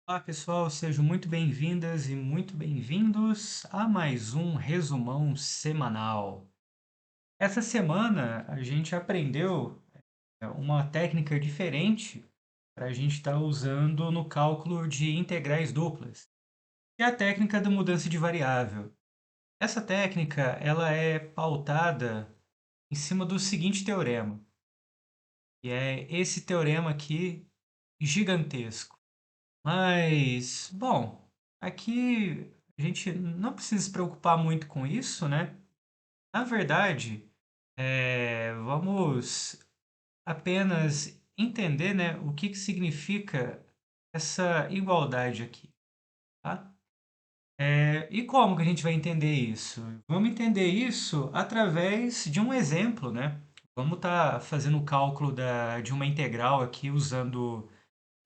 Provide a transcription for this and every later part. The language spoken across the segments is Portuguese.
Olá pessoal, sejam muito bem-vindas e muito bem-vindos a mais um resumão semanal. Essa semana a gente aprendeu uma técnica diferente para a gente estar usando no cálculo de integrais duplas, que é a técnica da mudança de variável. Essa técnica ela é pautada em cima do seguinte teorema, que é esse teorema aqui gigantesco. Mas, bom, aqui a gente não precisa se preocupar muito com isso, né? Na verdade, vamos apenas entender, né, o que significa essa igualdade aqui, tá? E como que a gente vai entender isso? Vamos entender isso através de um exemplo, né? Vamos estar fazendo o cálculo de uma integral aqui usando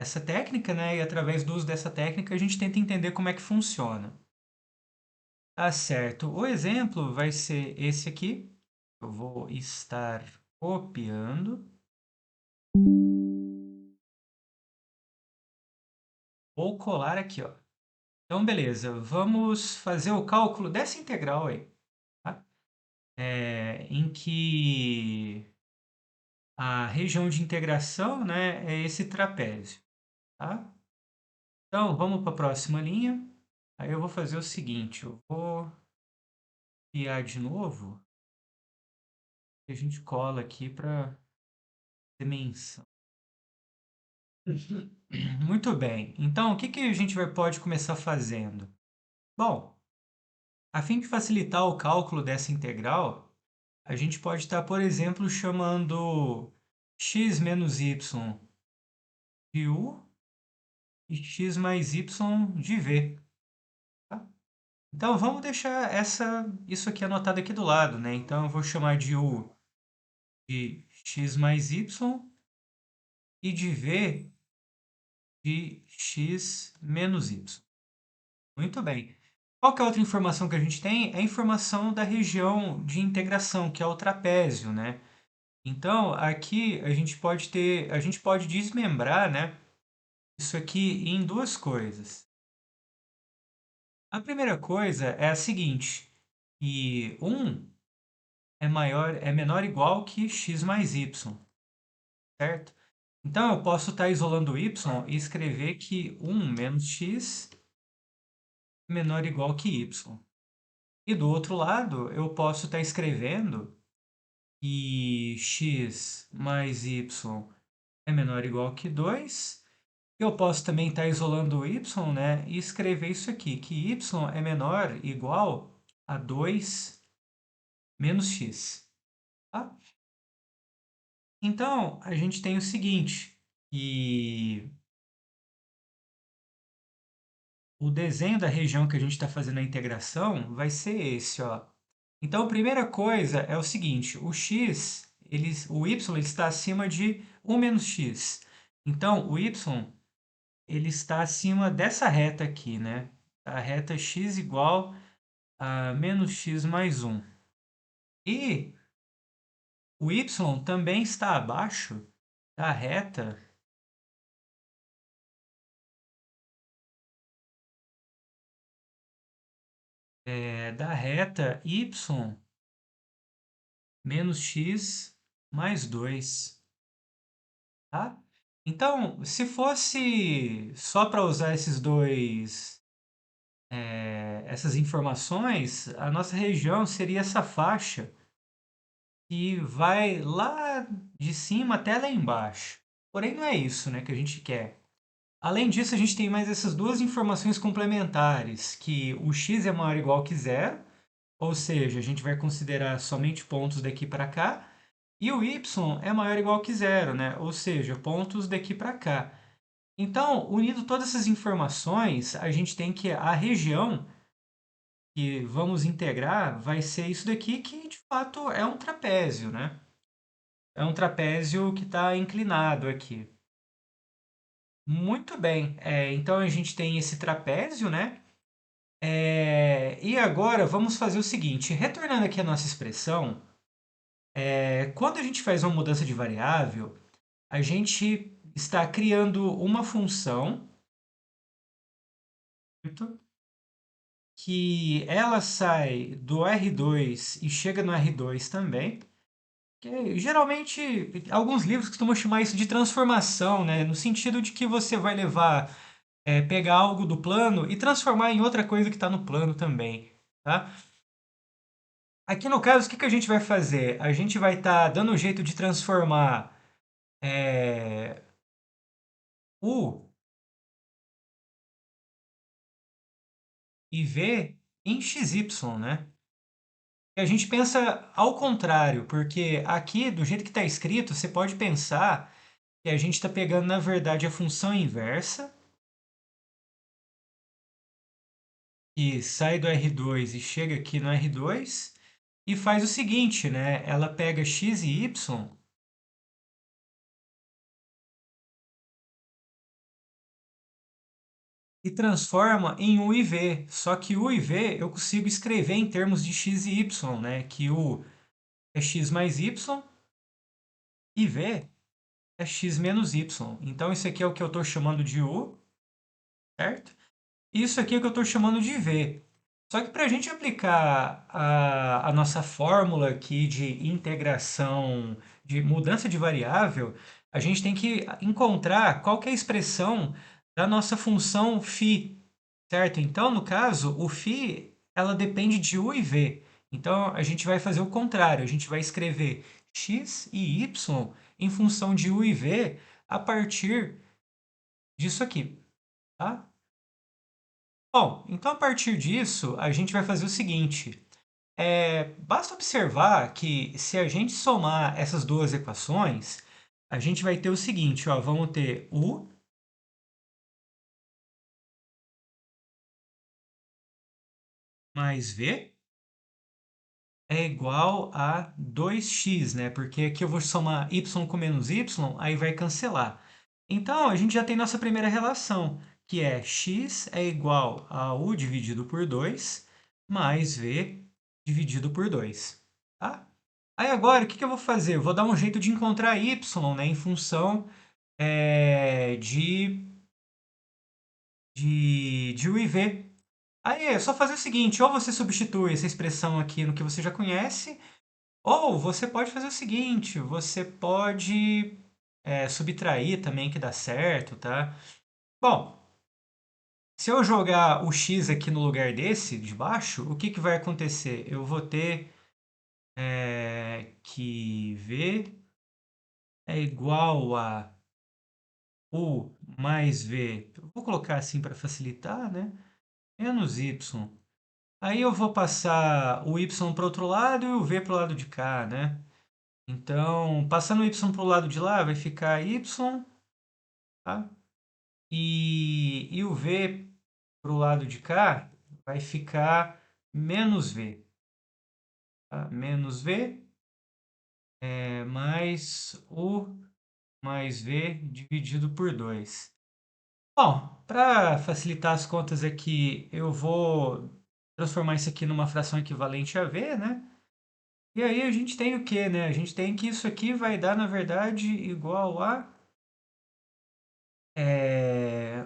essa técnica, né? E através do uso dessa técnica a gente tenta entender como é que funciona. Tá certo. O exemplo vai ser esse aqui. Eu vou estar copiando. Vou colar aqui, ó. Então, beleza. Vamos fazer o cálculo dessa integral aí, tá? Em que a região de integração, né, é esse trapézio, tá? Então, vamos para a próxima linha. Aí eu vou fazer o seguinte, eu vou copiar de novo e a gente cola aqui para dimensão. Muito bem. Então, o que que a gente pode começar fazendo? Bom, a fim de facilitar o cálculo dessa integral, a gente pode estar, por exemplo, chamando x menos y de u e x mais y de v. Tá? Então, vamos deixar isso aqui anotado aqui do lado, né? Então, eu vou chamar de u de x mais y e de v de x menos y. Muito bem. Qual que é a outra informação que a gente tem? É a informação da região de integração, que é o trapézio, né? Então, aqui a gente pode desmembrar, né, isso aqui em duas coisas. A primeira coisa é a seguinte, que é menor ou igual que x mais y, certo? Então, eu posso estar isolando o y e escrever que 1 menos x é menor ou igual que y. E do outro lado, eu posso estar escrevendo que x mais y é menor ou igual que 2. Eu posso também estar isolando o y, né, e escrever isso aqui, que y é menor ou igual a 2 menos x. Tá? Então, a gente tem o seguinte, que o desenho da região que a gente está fazendo a integração vai ser esse, ó. Então, a primeira coisa é o seguinte, o y ele está acima de 1 menos x. Então, o y ele está acima dessa reta aqui, né? A reta x igual a menos x mais 1. E o y também está abaixo da reta y menos x mais 2, tá? Então, se fosse só para usar essas informações, a nossa região seria essa faixa que vai lá de cima até lá embaixo. Porém, não é isso, né, que a gente quer. Além disso, a gente tem mais essas duas informações complementares, que o x é maior ou igual que zero, ou seja, a gente vai considerar somente pontos daqui para cá, e o y é maior ou igual que zero, né? Ou seja, pontos daqui para cá. Então, unindo todas essas informações, a gente tem que a região que vamos integrar vai ser isso daqui, que de fato é um trapézio, né? É um trapézio que está inclinado aqui. Muito bem. Então a gente tem esse trapézio, né? E agora vamos fazer o seguinte: retornando aqui a nossa expressão, quando a gente faz uma mudança de variável, a gente está criando uma função que ela sai do R2 e chega no R2 também. Que, geralmente, alguns livros costumam chamar isso de transformação, né? No sentido de que você vai levar, pegar algo do plano e transformar em outra coisa que está no plano também, tá? Aqui no caso, o que que a gente vai fazer? A gente vai estar dando um jeito de transformar é, U e V em XY, né? E a gente pensa ao contrário, porque aqui, do jeito que está escrito, você pode pensar que a gente está pegando, na verdade, a função inversa, que sai do R2 e chega aqui no R2, e faz o seguinte, né? Ela pega x e y e transforma em u e v. Só que u e v eu consigo escrever em termos de x e y, né? Que u é x mais y e v é x menos y. Então, isso aqui é o que eu estou chamando de u, certo? Isso aqui é o que eu estou chamando de v. Só que para a gente aplicar a nossa fórmula aqui de integração, de mudança de variável, a gente tem que encontrar qual que é a expressão da nossa função φ, certo? Então, no caso, o φ, ela depende de u e v. Então, a gente vai fazer o contrário. A gente vai escrever x e y em função de u e v a partir disso aqui, tá? Bom, então a partir disso, a gente vai fazer o seguinte. Basta observar que se a gente somar essas duas equações, a gente vai ter o seguinte, ó, vamos ter u mais v é igual a 2x, né? Porque aqui eu vou somar y com menos y, aí vai cancelar. Então, a gente já tem nossa primeira relação, que é x é igual a u dividido por 2 mais v dividido por 2, tá? Aí agora, o que que eu vou fazer? Eu vou dar um jeito de encontrar y, né, em função de u e v. Aí é só fazer o seguinte, ou você substitui essa expressão aqui no que você já conhece, ou você pode fazer o seguinte, você pode subtrair também que dá certo, tá? Bom, se eu jogar o x aqui no lugar desse, de baixo, o que que vai acontecer? Eu vou ter que v é igual a u mais v. Eu vou colocar assim para facilitar, né? Menos y. Aí eu vou passar o y para o outro lado e o v para o lado de cá, né? Então, passando o y para o lado de lá, vai ficar y, tá? E o v para o lado de cá vai ficar menos v. Tá? Menos v mais u mais v dividido por 2. Bom, para facilitar as contas aqui, eu vou transformar isso aqui numa fração equivalente a v, né? E aí a gente tem o quê, né? A gente tem que isso aqui vai dar, na verdade, igual a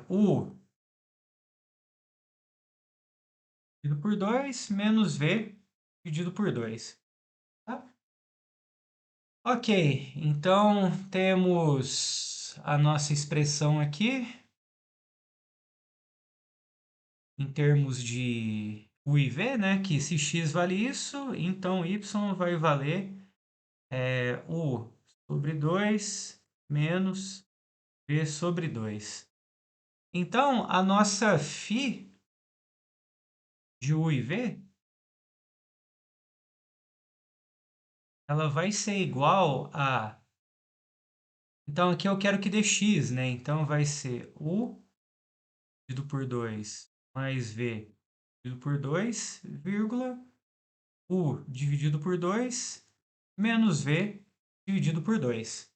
u dividido por 2 menos v dividido por 2. Tá? Ok, então temos a nossa expressão aqui em termos de u e v, né? Que se x vale isso, então y vai valer u sobre 2 menos v sobre 2. Então, a nossa φ de u e v, ela vai ser igual a... Então, aqui eu quero que dê x, né? Então, vai ser u dividido por 2 mais v dividido por 2, vírgula, u dividido por 2 menos v dividido por 2.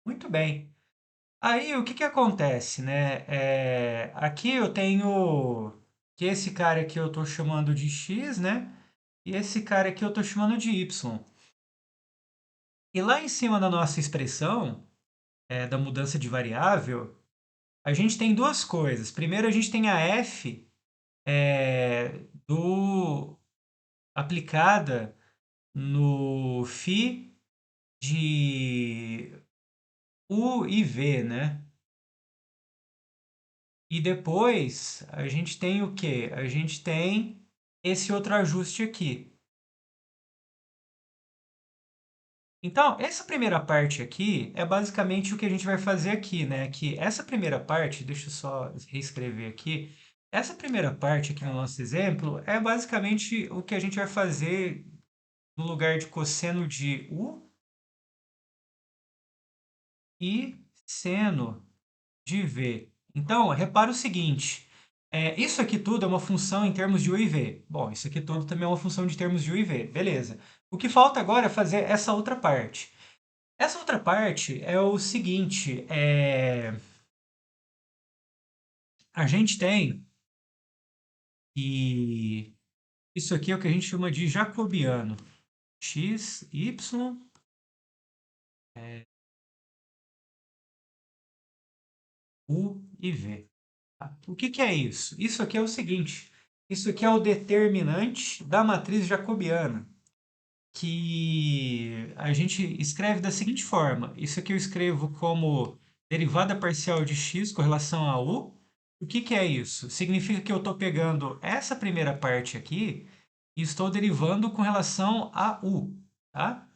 Muito bem. Aí, o que que acontece, né? Aqui eu tenho que esse cara aqui eu estou chamando de x, né? E esse cara aqui eu estou chamando de y. E lá em cima da nossa expressão, da mudança de variável, a gente tem duas coisas. Primeiro, a gente tem a f do aplicada no φ de U e V, né? E depois a gente tem o quê? A gente tem esse outro ajuste aqui. Então, essa primeira parte aqui é basicamente o que a gente vai fazer aqui, né? Que essa primeira parte, deixa eu só reescrever aqui. Essa primeira parte aqui no nosso exemplo é basicamente o que a gente vai fazer no lugar de cosseno de U e seno de V. Então, repara o seguinte, isso aqui tudo é uma função em termos de U e V. Bom, isso aqui tudo também é uma função de termos de U e V, beleza. O que falta agora é fazer essa outra parte. Essa outra parte é o seguinte, a gente tem que isso aqui é o que a gente chama de jacobiano. X, Y, U e V. Tá? O que que é isso? Isso aqui é o seguinte, isso aqui é o determinante da matriz jacobiana, que a gente escreve da seguinte forma. Isso aqui eu escrevo como derivada parcial de x com relação a u. O que que é isso? Significa que eu estou pegando essa primeira parte aqui e estou derivando com relação a u, tá?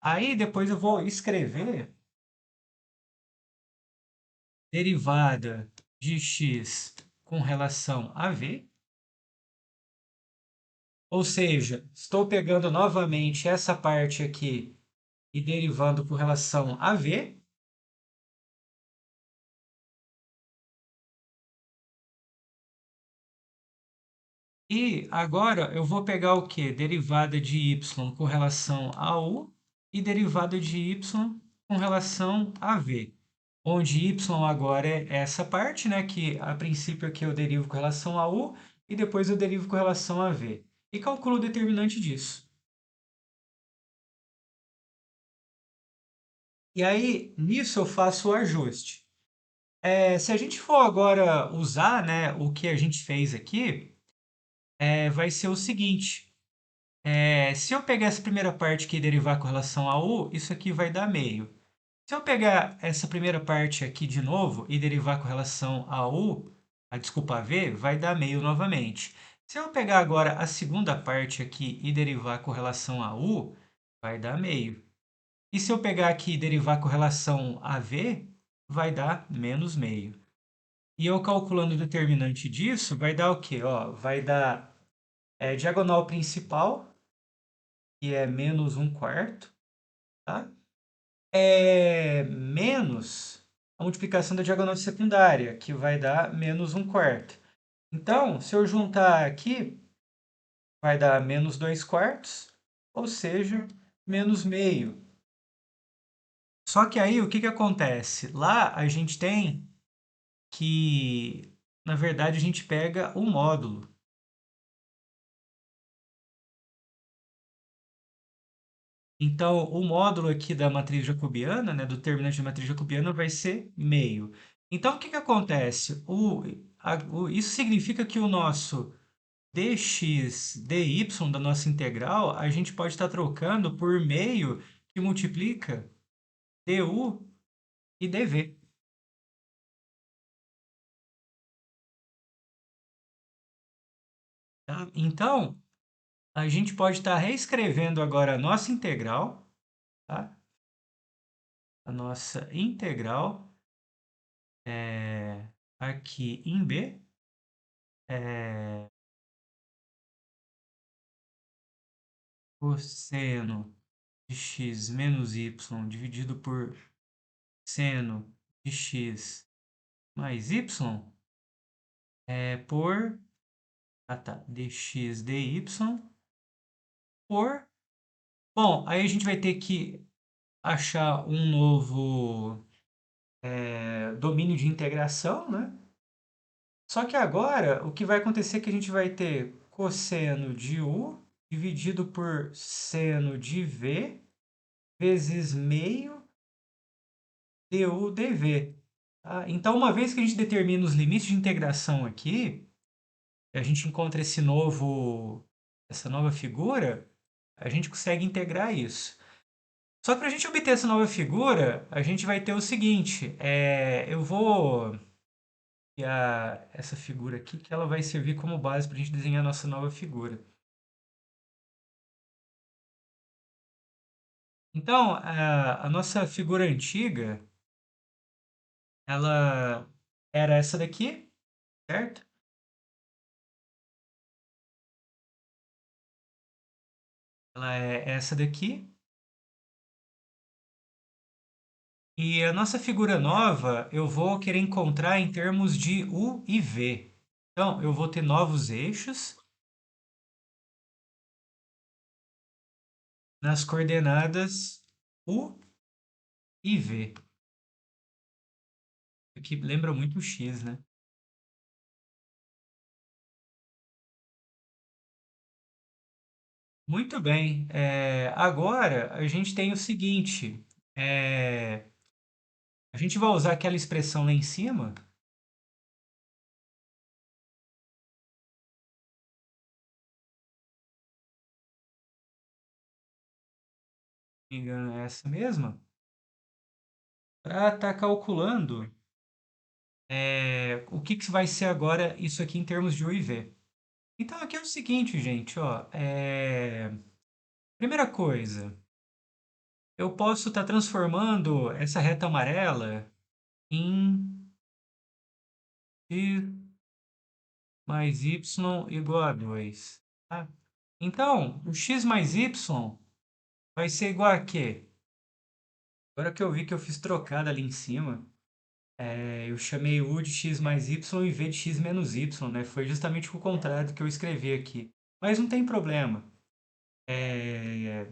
Aí depois eu vou escrever derivada de x com relação a v, ou seja, estou pegando novamente essa parte aqui e derivando com relação a v. E agora eu vou pegar o quê? Derivada de y com relação a u e derivada de y com relação a v. Onde y agora é essa parte, né? Que a princípio aqui eu derivo com relação a u e depois eu derivo com relação a v. E calculo o determinante disso. E aí, nisso eu faço o ajuste. Se a gente for agora usar, né, o que a gente fez aqui, vai ser o seguinte. Se eu pegar essa primeira parte aqui e derivar com relação a u, isso aqui vai dar meio. Se eu pegar essa primeira parte aqui de novo e derivar com relação a u, desculpa, a v, vai dar meio novamente. Se eu pegar agora a segunda parte aqui e derivar com relação a u, vai dar meio. E se eu pegar aqui e derivar com relação a v, vai dar menos meio. E eu calculando o determinante disso, vai dar o quê? Ó, vai dar diagonal principal, que é menos um quarto, tá? Menos a multiplicação da diagonal secundária, que vai dar menos um quarto. Então, se eu juntar aqui, vai dar menos 2 quartos, ou seja, menos meio. Só que aí, o que que acontece? Lá a gente tem que, na verdade, a gente pega o módulo. Então, o módulo aqui da matriz jacobiana, né, do determinante da matriz jacobiana, vai ser meio. Então, o que que acontece? Isso significa que o nosso dx dy da nossa integral, a gente pode estar trocando por meio que multiplica du e dv. Tá? Então, a gente pode estar reescrevendo agora a nossa integral, tá? A nossa integral aqui em b é cosseno de x menos y dividido por seno de x mais y por dx dy por... Bom, aí a gente vai ter que achar um novo domínio de integração, né? Só que agora o que vai acontecer é que a gente vai ter cosseno de u dividido por seno de v vezes meio du dv. Tá? Então, uma vez que a gente determina os limites de integração aqui, a gente encontra essa nova figura, a gente consegue integrar isso. Só que para a gente obter essa nova figura, a gente vai ter o seguinte, eu vou criar essa figura aqui, que ela vai servir como base para a gente desenhar a nossa nova figura. Então, a nossa figura antiga, ela era essa daqui, certo? Ela é essa daqui. E a nossa figura nova, eu vou querer encontrar em termos de U e V. Então, eu vou ter novos eixos nas coordenadas U e V. Que lembra muito o X, né? Muito bem. Agora, a gente tem o seguinte. é, a gente vai usar aquela expressão lá em cima. Se não me engano, é essa mesma. Para estar calculando o que vai ser agora isso aqui em termos de U e V. Então, aqui é o seguinte, gente. Ó, primeira coisa, eu posso estar transformando essa reta amarela em x mais y igual a 2. Tá? Então, o x mais y vai ser igual a quê? Agora que eu vi que eu fiz trocada ali em cima, eu chamei u de x mais y e v de x menos y, né? Foi justamente o contrário do que eu escrevi aqui. Mas não tem problema. É,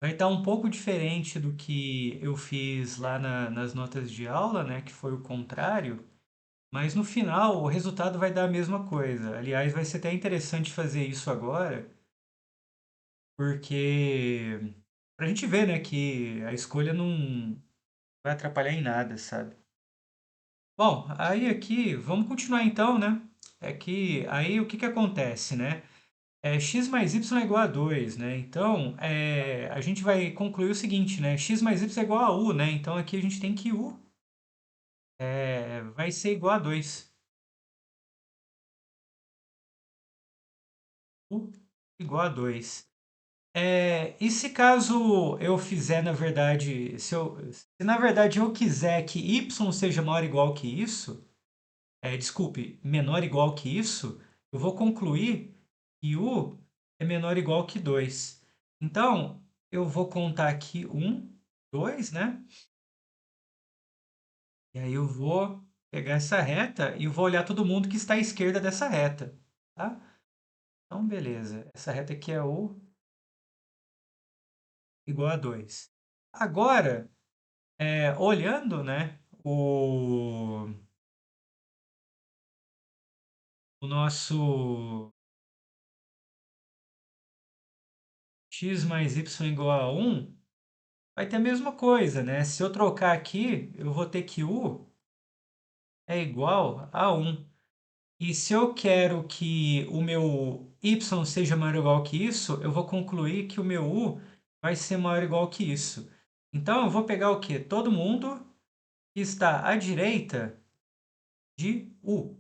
vai estar um pouco diferente do que eu fiz lá nas notas de aula, né? Que foi o contrário. Mas no final, o resultado vai dar a mesma coisa. Aliás, vai ser até interessante fazer isso agora, porque pra gente ver, né, que a escolha não vai atrapalhar em nada, sabe? Bom, aí aqui, vamos continuar então, né? É que aí o que que acontece, né? X mais y é igual a 2, né? Então, a gente vai concluir o seguinte, né? X mais y é igual a u, né? Então aqui a gente tem que u vai ser igual a 2. U igual a 2. E se caso eu fizer, na verdade, se na verdade eu quiser que y seja maior ou igual que isso, desculpe, menor ou igual que isso, eu vou concluir que u é menor ou igual que 2. Então, eu vou contar aqui 1, 2, né? E aí eu vou pegar essa reta e vou olhar todo mundo que está à esquerda dessa reta, tá? Então, beleza. Essa reta aqui é u igual a 2. Agora, olhando, né, o nosso x mais y igual a 1, vai ter a mesma coisa, né? Se eu trocar aqui, eu vou ter que u é igual a 1. E se eu quero que o meu y seja maior ou igual que isso, eu vou concluir que o meu u vai ser maior ou igual que isso. Então, eu vou pegar o quê? Todo mundo que está à direita de u.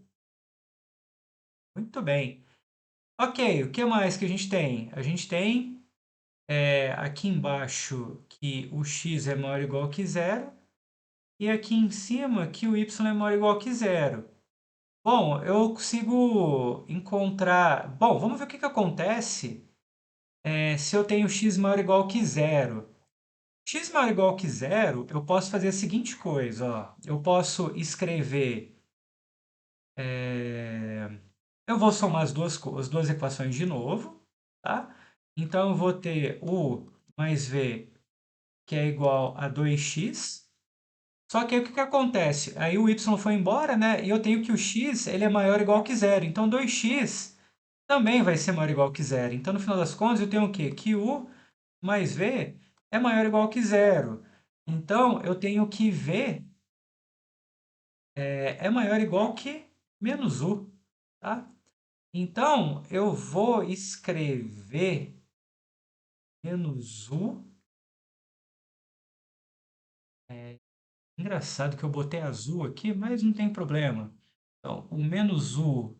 Muito bem. Ok, o que mais que a gente tem? A gente tem aqui embaixo que o x é maior ou igual que zero e aqui em cima que o y é maior ou igual que zero. Bom, eu consigo encontrar. Bom, vamos ver o que que acontece se eu tenho x maior ou igual que zero. X maior ou igual que zero, eu posso fazer a seguinte coisa, ó. Eu posso escrever. é, Eu vou somar as duas equações de novo, tá? Então, eu vou ter u mais v, que é igual a 2x. Só que aí o que que acontece? Aí o y foi embora, né? E eu tenho que o x ele é maior ou igual que zero. Então, 2x também vai ser maior ou igual que zero. Então, no final das contas, eu tenho o quê? Que u mais v é maior ou igual que zero. Então, eu tenho que v é maior ou igual que menos u, tá? Então, eu vou escrever menos U. É engraçado que eu botei azul aqui, mas não tem problema. Então, o menos U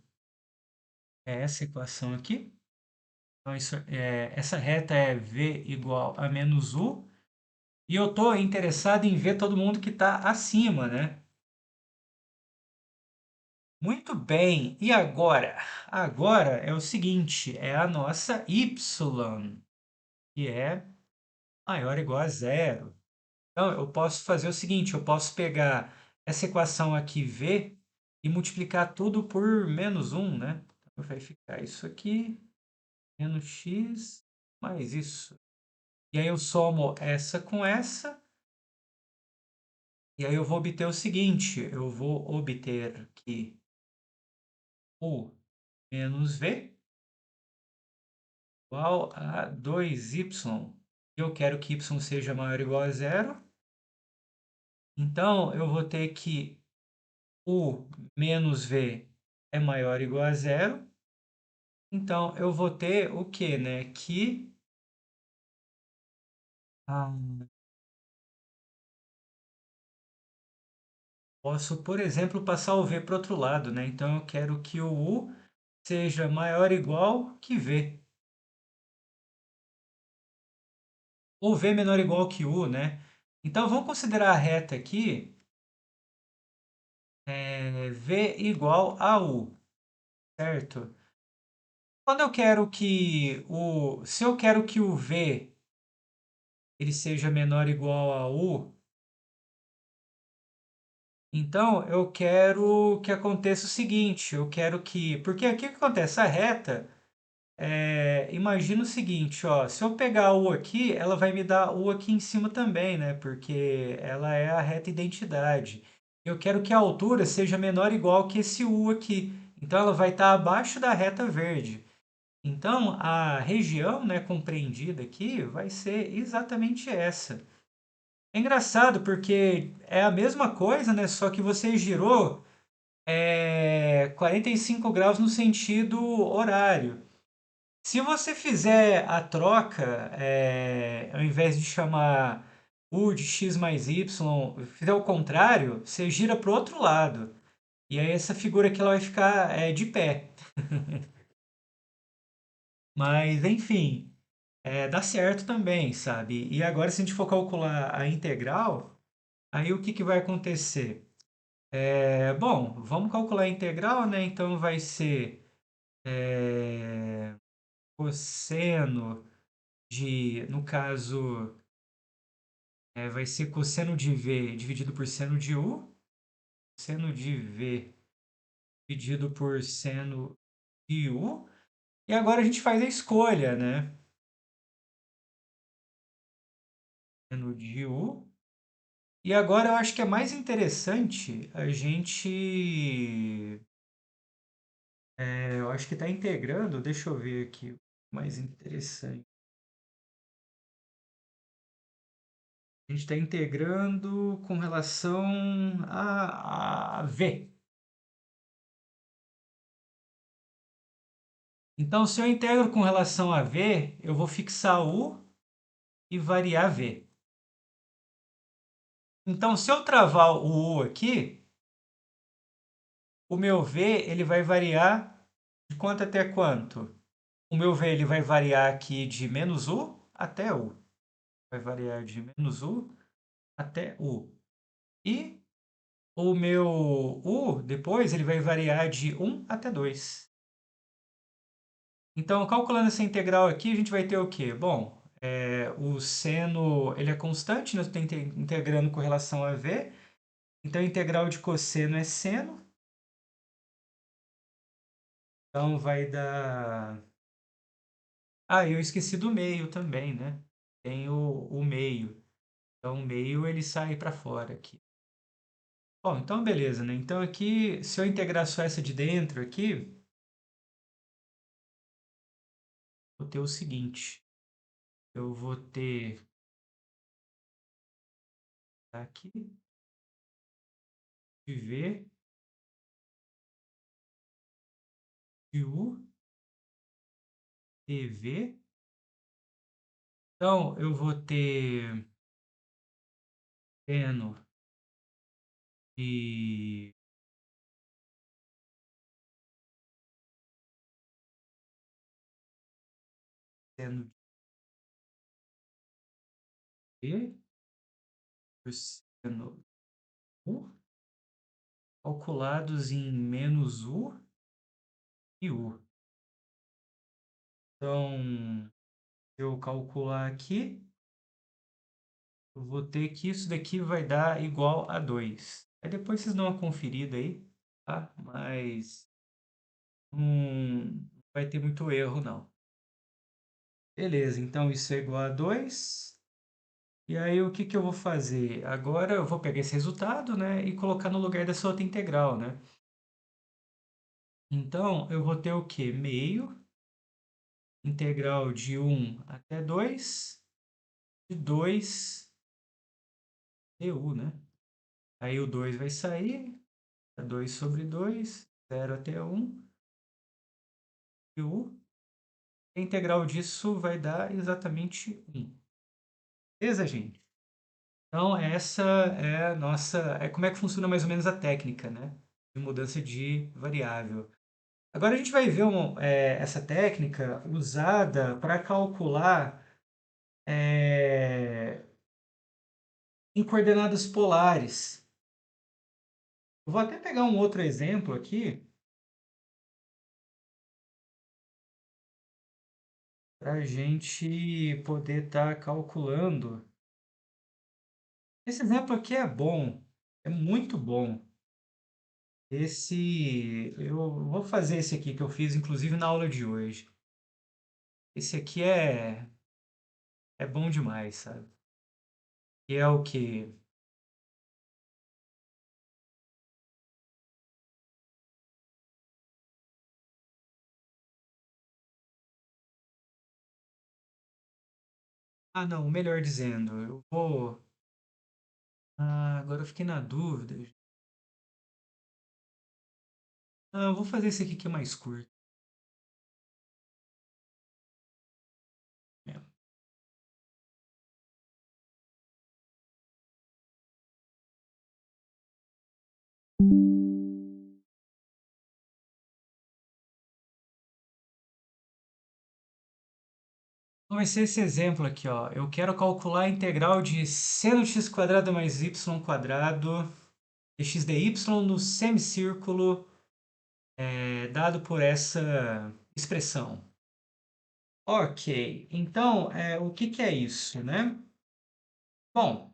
é essa equação aqui. Então, essa reta é V igual a menos U. E eu estou interessado em ver todo mundo que está acima, né? Muito bem. E agora? Agora é o seguinte, é a nossa y, que é maior ou igual a zero. Então, eu posso fazer o seguinte, eu posso pegar essa equação aqui, v, e multiplicar tudo por menos um, né? Então, vai ficar isso aqui, menos x, mais isso. E aí eu somo essa com essa, e aí eu vou obter o seguinte, eu vou obter que u menos v igual a 2y. Eu quero que y seja maior ou igual a zero. Então, eu vou ter que u menos v é maior ou igual a zero. Então, eu vou ter o quê, né? Que posso, por exemplo, passar o v para o outro lado, né? Então, eu quero que o u seja maior ou igual que v. Ou v menor ou igual que u, né? Então, vamos considerar a reta aqui, v igual a u, certo? Quando eu quero que se eu quero que o v ele seja menor ou igual a u, então eu quero que aconteça o seguinte, eu quero que, porque aqui o que acontece? A reta, imagina o seguinte, ó, se eu pegar u aqui, ela vai me dar u aqui em cima também, né? Porque ela é a reta identidade. Eu quero que a altura seja menor ou igual que esse u aqui. Então ela vai estar abaixo da reta verde. Então, a região, né, compreendida aqui vai ser exatamente essa. É engraçado porque é a mesma coisa, né, só que você girou 45 graus no sentido horário. Se você fizer a troca, ao invés de chamar u de x mais y, fizer o contrário, você gira para o outro lado. E aí essa figura aqui ela vai ficar de pé. Mas, enfim, dá certo também, sabe? E agora, se a gente for calcular a integral, aí o que que vai acontecer? Bom, vamos calcular a integral, né? Então vai ser cosseno no caso, vai ser cosseno de v dividido por seno de u, seno de v dividido por seno de u. E agora a gente faz a escolha, né? Seno de u. E agora eu acho que é mais interessante a gente. Eu acho que está integrando, deixa eu ver aqui, mais interessante. A gente está integrando com relação a V. Então, se eu integro com relação a V, eu vou fixar U e variar V. Então, se eu travar o U aqui, o meu V ele vai variar de quanto até quanto? O meu V ele vai variar aqui de menos U até U. Vai variar de menos U até U. E o meu U, depois, ele vai variar de 1 até 2. Então, calculando essa integral aqui, a gente vai ter o quê? Bom, o seno ele é constante, nós estamos integrando com relação a v. Então, a integral de cosseno é seno. Então, vai dar... Ah, eu esqueci do meio também, né? Tem o meio. Então, o meio ele sai para fora aqui. Bom, então beleza, né? Então aqui, se eu integrar só essa de dentro aqui, vou ter o seguinte. Eu vou ter aqui de V de U TV. Então, eu vou ter seno de seno de T por seno U, calculados em menos U e U. Então, se eu calcular aqui, eu vou ter que isso daqui vai dar igual a 2. Aí depois vocês dão uma conferida aí, tá? Mas não vai ter muito erro, não. Beleza, então isso é igual a 2. E aí o que que eu vou fazer? Agora eu vou pegar esse resultado, né, e colocar no lugar dessa outra integral, né? Então, eu vou ter o quê? Meio integral de 1 até 2 de 2 du, né? Aí o 2 vai sair, 2 sobre 2, 0 até 1 du. A integral disso vai dar exatamente 1. Beleza, gente? Então, essa é a nossa... É como é que funciona mais ou menos a técnica, né? De mudança de variável. Agora a gente vai ver essa técnica usada para calcular em coordenadas polares. Eu vou até pegar um outro exemplo aqui para a gente poder estar calculando. Esse exemplo aqui é bom, é muito bom. Eu vou fazer esse aqui que eu fiz, inclusive, na aula de hoje. Esse aqui é bom demais, sabe? E é o que? Ah, não, melhor dizendo, eu vou... Ah, agora eu fiquei na dúvida. Ah, eu vou fazer esse aqui que é mais curto. Mesmo. Então vai ser esse exemplo aqui, ó. Eu quero calcular a integral de seno de x quadrado mais y quadrado de x dy no semicírculo dado por essa expressão. Ok, então o que que é isso, né? Bom,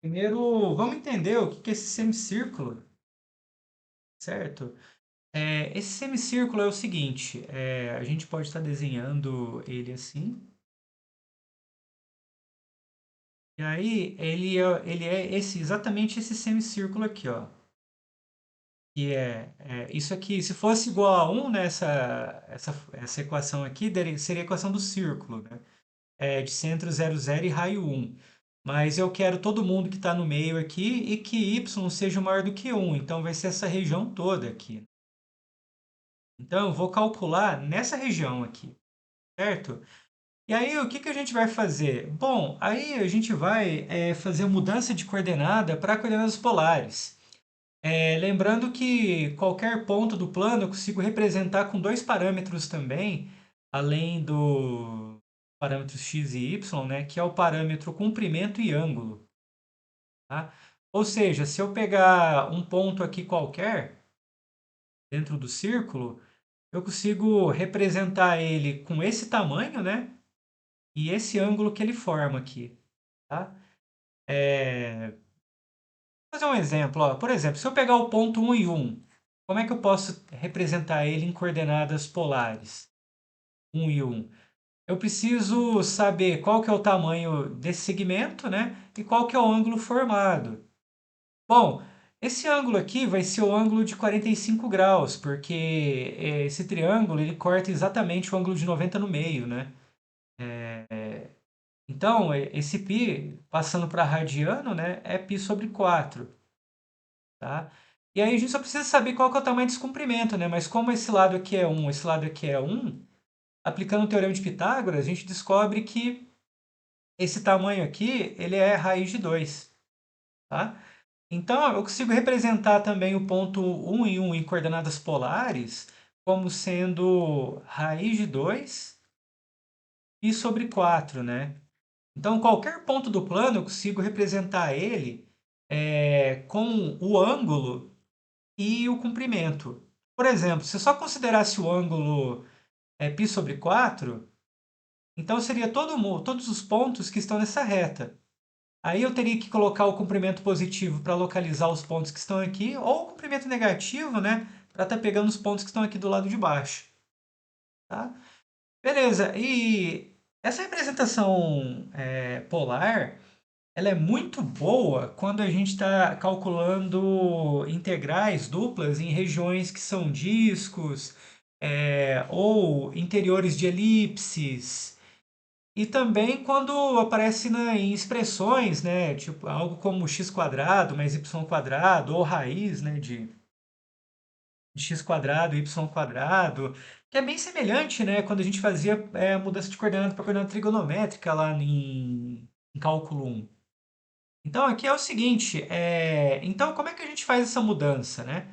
primeiro vamos entender o que que é esse semicírculo, certo? Esse semicírculo é o seguinte, a gente pode estar desenhando ele assim, e aí ele é exatamente esse semicírculo aqui, ó. Que isso aqui, se fosse igual a 1, né, essa equação aqui seria a equação do círculo, né? De centro 0, 0 e raio 1. Mas eu quero todo mundo que está no meio aqui e que y seja maior do que 1. Então vai ser essa região toda aqui. Então eu vou calcular nessa região aqui, certo? E aí o que que a gente vai fazer? Bom, aí a gente vai fazer mudança de coordenada para coordenadas polares. Lembrando que qualquer ponto do plano eu consigo representar com dois parâmetros também, além do parâmetro x e y, né, que é o parâmetro comprimento e ângulo. Tá? Ou seja, se eu pegar um ponto aqui qualquer dentro do círculo, eu consigo representar ele com esse tamanho, né, e esse ângulo que ele forma aqui. Tá? Vou fazer um exemplo. Ó. Por exemplo, se eu pegar o ponto 1 e 1, como é que eu posso representar ele em coordenadas polares? 1 e 1. Eu preciso saber qual que é o tamanho desse segmento, né? E qual que é o ângulo formado. Bom, esse ângulo aqui vai ser o ângulo de 45 graus, porque esse triângulo ele corta exatamente o ângulo de 90 no meio, né? Então, esse π, passando para radiano, né, é π sobre 4. Tá? E aí a gente só precisa saber qual que é o tamanho desse comprimento, né? Mas como esse lado aqui é 1, esse lado aqui é 1, aplicando o Teorema de Pitágoras, a gente descobre que esse tamanho aqui, ele é raiz de 2, tá? Então, eu consigo representar também o ponto 1 e 1 em coordenadas polares como sendo raiz de 2 e sobre 4, né? Então, qualquer ponto do plano, eu consigo representar ele com o ângulo e o comprimento. Por exemplo, se eu só considerasse o ângulo π sobre 4, então seria todos os pontos que estão nessa reta. Aí eu teria que colocar o comprimento positivo para localizar os pontos que estão aqui, ou o comprimento negativo, né, para estar pegando os pontos que estão aqui do lado de baixo. Tá? Beleza, e essa representação polar, ela é muito boa quando a gente está calculando integrais duplas em regiões que são discos, ou interiores de elipses, e também quando aparece em expressões, né, tipo algo como x quadrado mais y quadrado, ou raiz, né, de x quadrado, y quadrado, que é bem semelhante, né, quando a gente fazia mudança de coordenada para coordenada trigonométrica lá em cálculo 1. Então, aqui é o seguinte, então como é que a gente faz essa mudança, né?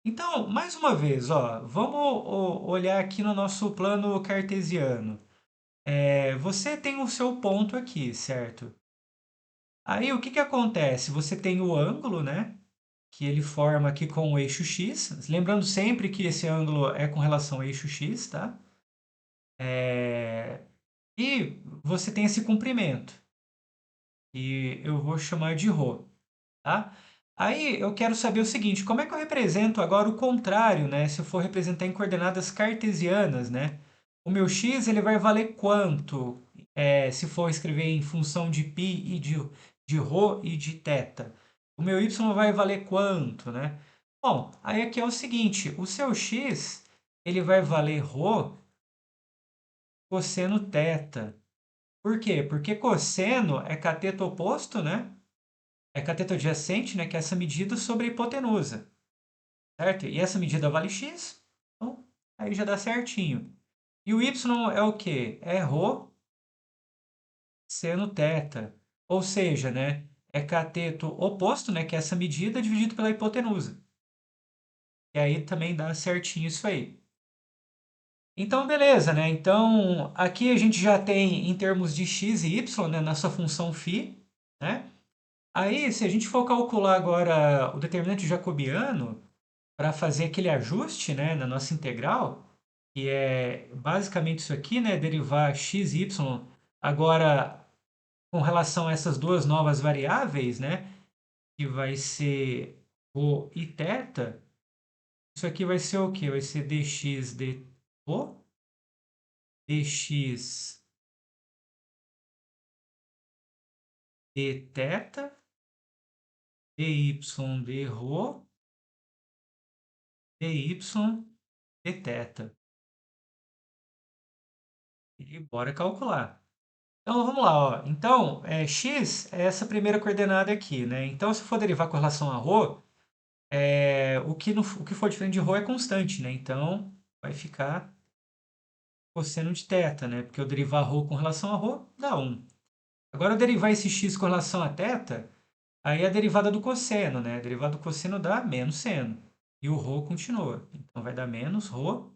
Então, mais uma vez, ó, vamos olhar aqui no nosso plano cartesiano. Você tem o seu ponto aqui, certo? Aí, o que que acontece? Você tem o ângulo, né? Que ele forma aqui com o eixo x. Lembrando sempre que esse ângulo é com relação ao eixo x, tá? E você tem esse comprimento, e eu vou chamar de ρ, tá? Aí eu quero saber o seguinte, como é que eu represento agora o contrário, né? Se eu for representar em coordenadas cartesianas, né? O meu x ele vai valer quanto? Se for escrever em função de π e de ρ e de θ. O meu y vai valer quanto, né? Bom, aí aqui é o seguinte, o seu x ele vai valer ρ cosseno θ. Por quê? Porque cosseno é cateto oposto, né? É cateto adjacente, né? Que é essa medida sobre a hipotenusa, certo? E essa medida vale x, então aí já dá certinho. E o y é o quê? É ρ seno θ. Ou seja, né? É cateto oposto, né? Que é essa medida dividido pela hipotenusa. E aí também dá certinho isso aí. Então, beleza, né? Então, aqui a gente já tem em termos de x e y, né? Na sua função φ, né? Aí, se a gente for calcular agora o determinante jacobiano para fazer aquele ajuste, né, na nossa integral, que é basicamente isso aqui, né, derivar x e y agora com relação a essas duas novas variáveis, né, que vai ser ρ e θ, isso aqui vai ser o quê? Vai ser dx de ρ, dx de θ, dy de ρ, dy de θ. E bora calcular. Então vamos lá, ó. Então, x é essa primeira coordenada aqui, né? Então, se for derivar com relação a ρ, o que for diferente de ρ é constante, né? Então, vai ficar cosseno de θ, né? Porque eu derivar ρ com relação a ρ dá 1. Agora, eu derivar esse x com relação a θ, aí é a derivada do cosseno, né? A derivada do cosseno dá menos seno. E o ρ continua. Então, vai dar menos ρ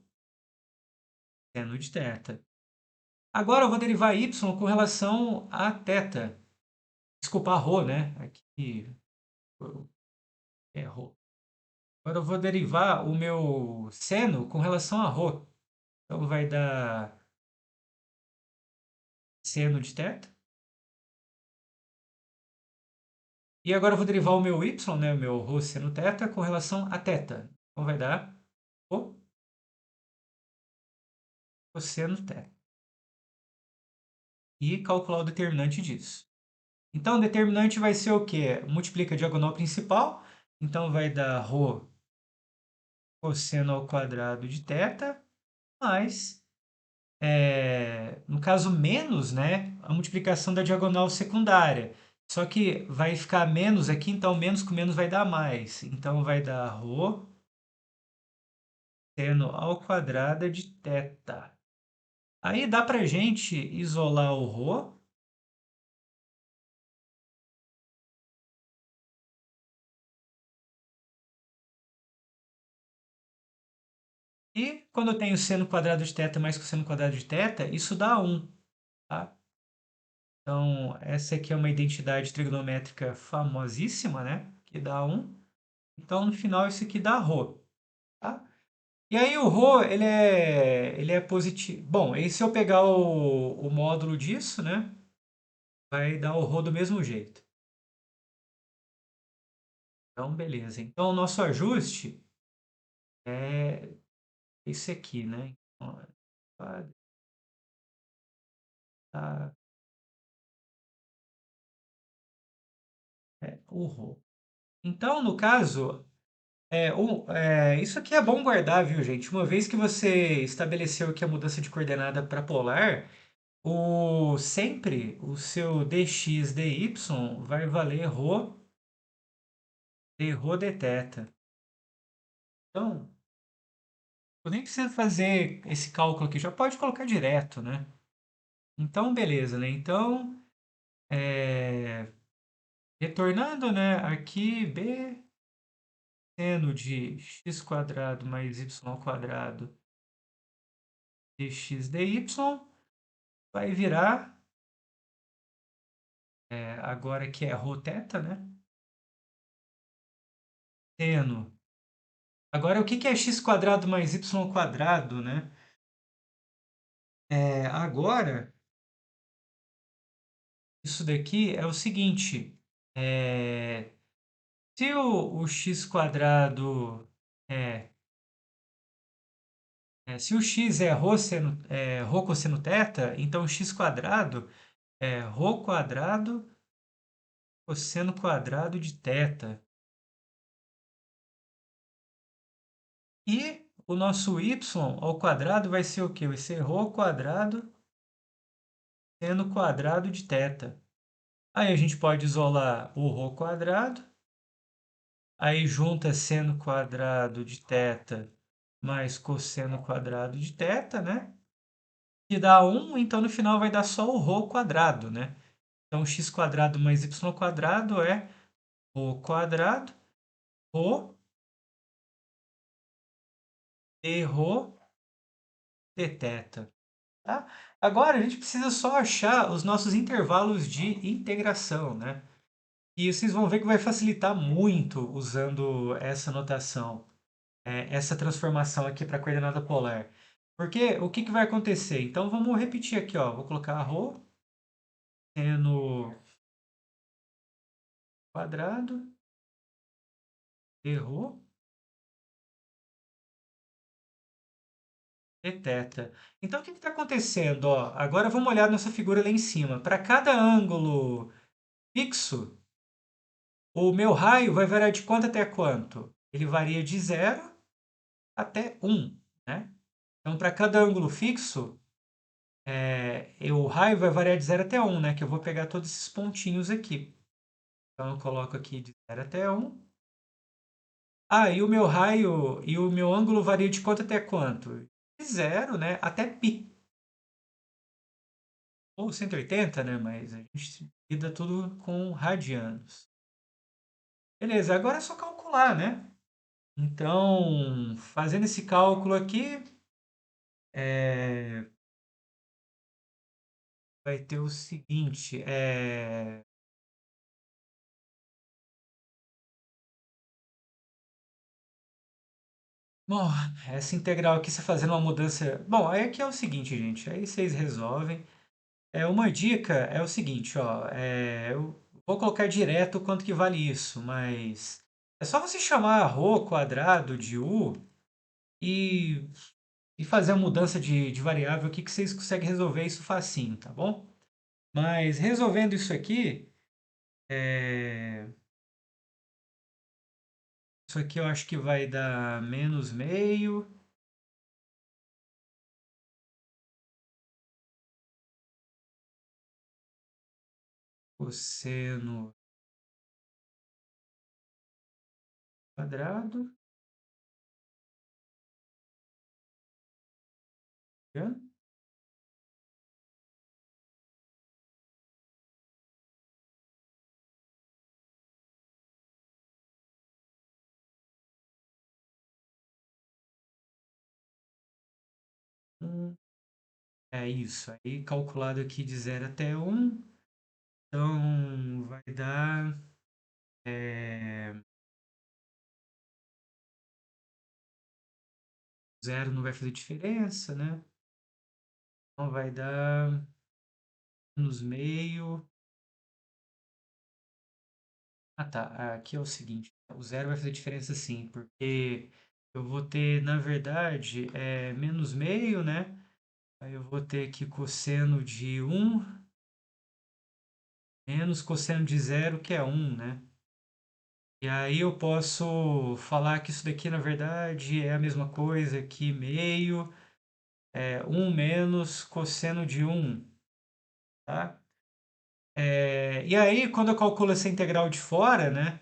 seno de θ. Agora, eu vou derivar y com relação a θ. Desculpa, a ρ, né? Aqui rho. Agora eu vou derivar o meu seno com relação a ρ. Então vai dar seno de θ. E agora eu vou derivar o meu y, né, o meu ρ seno θ, com relação a θ. Então vai dar ρ cosseno θ. E calcular o determinante disso. Então o determinante vai ser o quê? Multiplica a diagonal principal. Então vai dar ρ cosseno ao quadrado de θ mais no caso, menos, né, a multiplicação da diagonal secundária. Só que vai ficar menos aqui, então menos com menos vai dar mais. Então vai dar ρ seno ao quadrado de θ. Aí dá para gente isolar o ρ. E quando eu tenho seno quadrado de θ mais cosseno quadrado de θ, isso dá 1, tá? Então, essa aqui é uma identidade trigonométrica famosíssima, né? Que dá 1. Então, no final, isso aqui dá ρ, tá? E aí, o ρ, ele é positivo. Bom, e se eu pegar o módulo disso, né? Vai dar o ρ do mesmo jeito. Então, beleza. Então, o nosso ajuste é esse aqui, né? Então, tá, o ρ. Então, no caso, isso aqui é bom guardar, viu, gente? Uma vez que você estabeleceu aqui a mudança de coordenada para polar, sempre o seu dx dy vai valer ρ d ρ dθ. Então, eu nem preciso fazer esse cálculo aqui, já pode colocar direto, né? Então, beleza, né? Então, retornando, né? Aqui, b seno de x quadrado mais y quadrado dx dy vai virar, agora que é rho θ, né? Seno. Agora, o que que é x quadrado mais y quadrado, né? Agora, isso daqui é o seguinte. é, Se o x quadrado é, se o x é rho cosseno θ, então o x quadrado é rho quadrado cosseno quadrado de θ. E o nosso y ao quadrado vai ser o quê? Vai ser rho quadrado seno quadrado de θ. Aí a gente pode isolar o rho quadrado, aí junta seno quadrado de θ mais cosseno quadrado de θ, né? Que dá 1, então no final vai dar só o rho quadrado, né? Então x quadrado mais y quadrado é rho quadrado, rho d rho dθ. Tá? Agora a gente precisa só achar os nossos intervalos de integração, né? E vocês vão ver que vai facilitar muito usando essa notação, essa transformação aqui para a coordenada polar. Porque o que que vai acontecer? Então vamos repetir aqui, ó. Vou colocar ρ seno quadrado d ρ dθ. Então o que está acontecendo? Ó, agora vamos olhar nossa figura lá em cima. Para cada ângulo fixo, o meu raio vai variar de quanto até quanto? Ele varia de 0 até 1, né? Então, para cada ângulo fixo, o raio vai variar de 0 até 1, né? Que eu vou pegar todos esses pontinhos aqui. Então, eu coloco aqui de 0 até 1. Ah, e o meu raio e o meu ângulo varia de quanto até quanto? De 0, né? Até π. Ou 180, né? Mas a gente lida tudo com radianos. Beleza, agora é só calcular, né? Então, fazendo esse cálculo aqui, é, vai ter o seguinte. Bom, essa integral aqui, você fazendo uma mudança. Bom, aí aqui é o seguinte, gente. Aí vocês resolvem. Uma dica é o seguinte, ó. Eu vou colocar direto quanto que vale isso, mas é só você chamar ρ quadrado de u e, e fazer a mudança de variável aqui que vocês conseguem resolver isso facinho, tá bom? Mas resolvendo isso aqui, é, isso aqui eu acho que vai dar menos meio cosseno quadrado. Tá vendo? 1. É isso. Aí calculado aqui de 0 até 1. Então vai dar. É, 0 não vai fazer diferença, né? Então vai dar menos meio. Ah, tá. Aqui é o seguinte: o 0 vai fazer diferença sim, porque eu vou ter, na verdade, menos meio, né? Aí eu vou ter aqui cosseno de 1 menos cosseno de 0, que é 1, né? E aí eu posso falar que isso daqui, na verdade, é a mesma coisa que meio, 1 menos cosseno de 1, tá? E aí, quando eu calculo essa integral de fora, né?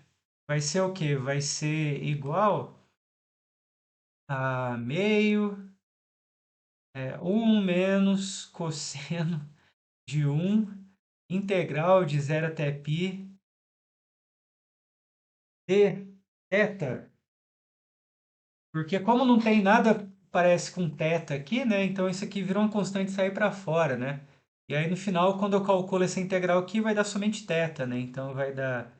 Vai ser o quê? Vai ser igual a meio, 1 menos cosseno de 1, integral de 0 até π de θ. Porque como não tem nada parece com θ aqui, né? Então isso aqui virou uma constante sair para fora, né? E aí no final, quando eu calculo essa integral aqui, vai dar somente θ, né? Então vai dar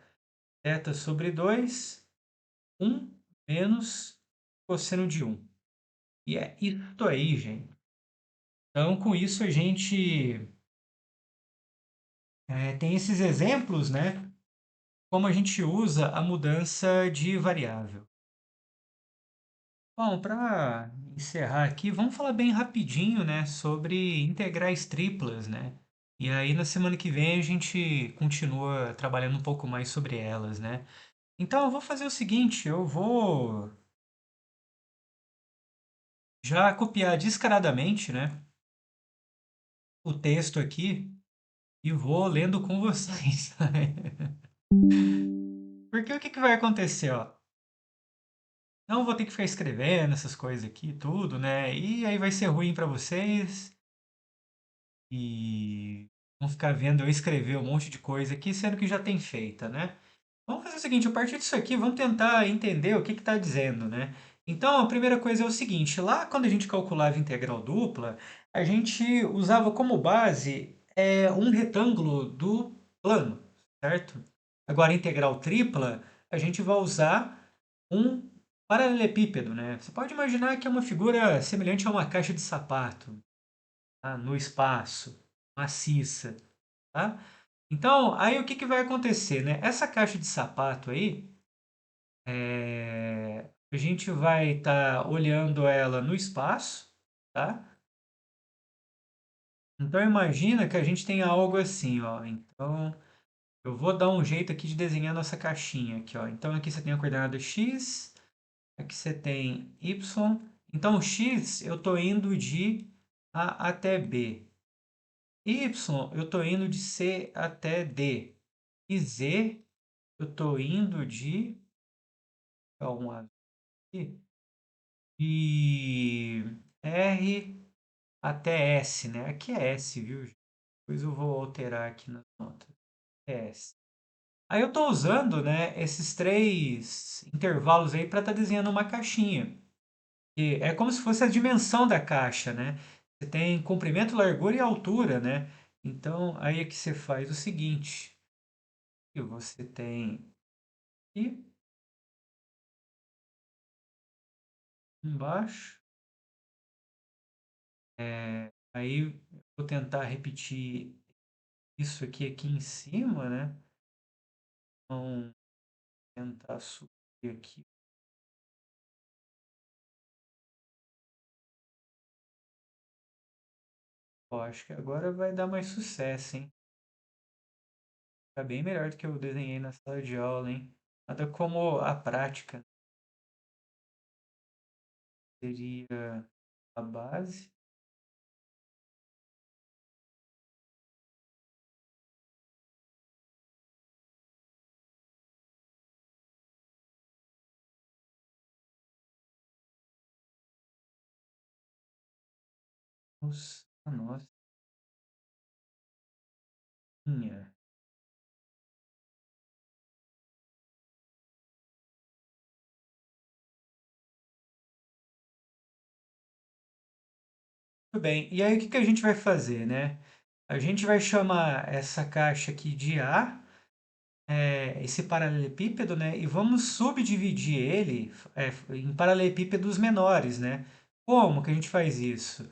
θ sobre 2, 1 menos cosseno de 1. E é isso aí, gente. Então, com isso, a gente tem esses exemplos, né? Como a gente usa a mudança de variável. Bom, para encerrar aqui, vamos falar bem rapidinho, né, sobre integrais triplas, né? E aí na semana que vem a gente continua trabalhando um pouco mais sobre elas, né? Então eu vou fazer o seguinte, eu vou já copiar descaradamente, né, o texto aqui e vou lendo com vocês. Porque o que que vai acontecer, ó? Não vou ter que ficar escrevendo essas coisas aqui, tudo, né? E aí vai ser ruim para vocês e vão ficar vendo eu escrever um monte de coisa aqui, sendo que já tem feita, né? Vamos fazer o seguinte, a partir disso aqui, vamos tentar entender o que está dizendo, né? Então, a primeira coisa é o seguinte, lá quando a gente calculava integral dupla, a gente usava como base um retângulo do plano, certo? Agora, integral tripla, a gente vai usar um paralelepípedo, né? Você pode imaginar que é uma figura semelhante a uma caixa de sapato, tá? No espaço, maciça, tá? Então, aí o que que vai acontecer, né? Essa caixa de sapato aí, a gente vai estar olhando ela no espaço, tá? Então, imagina que a gente tem algo assim, ó. Então, eu vou dar um jeito aqui de desenhar nossa caixinha aqui, ó. Então, aqui você tem a coordenada x, aqui você tem y. Então, x eu estou indo de A até B. Y eu estou indo de C até D. E Z eu estou indo de. Um aqui, de R até S, né? Aqui é S, viu, gente? Depois eu vou alterar aqui na nota. É S. Aí eu estou usando, né, esses três intervalos aí para estar desenhando uma caixinha. E é como se fosse a dimensão da caixa, né? Você tem comprimento, largura e altura, né? Então, aí é que você faz o seguinte. E você tem aqui embaixo. Aí eu vou tentar repetir isso aqui em cima, né? Então, tentar subir aqui. Ó, acho que agora vai dar mais sucesso, hein? Tá bem melhor do que eu desenhei na sala de aula, hein? Nada como a prática. Seria a base. Nossa, minha. Tudo bem. E aí, o que que a gente vai fazer, né? A gente vai chamar essa caixa aqui de A, esse paralelepípedo, né? E vamos subdividir ele, em paralelepípedos menores, né? Como que a gente faz isso?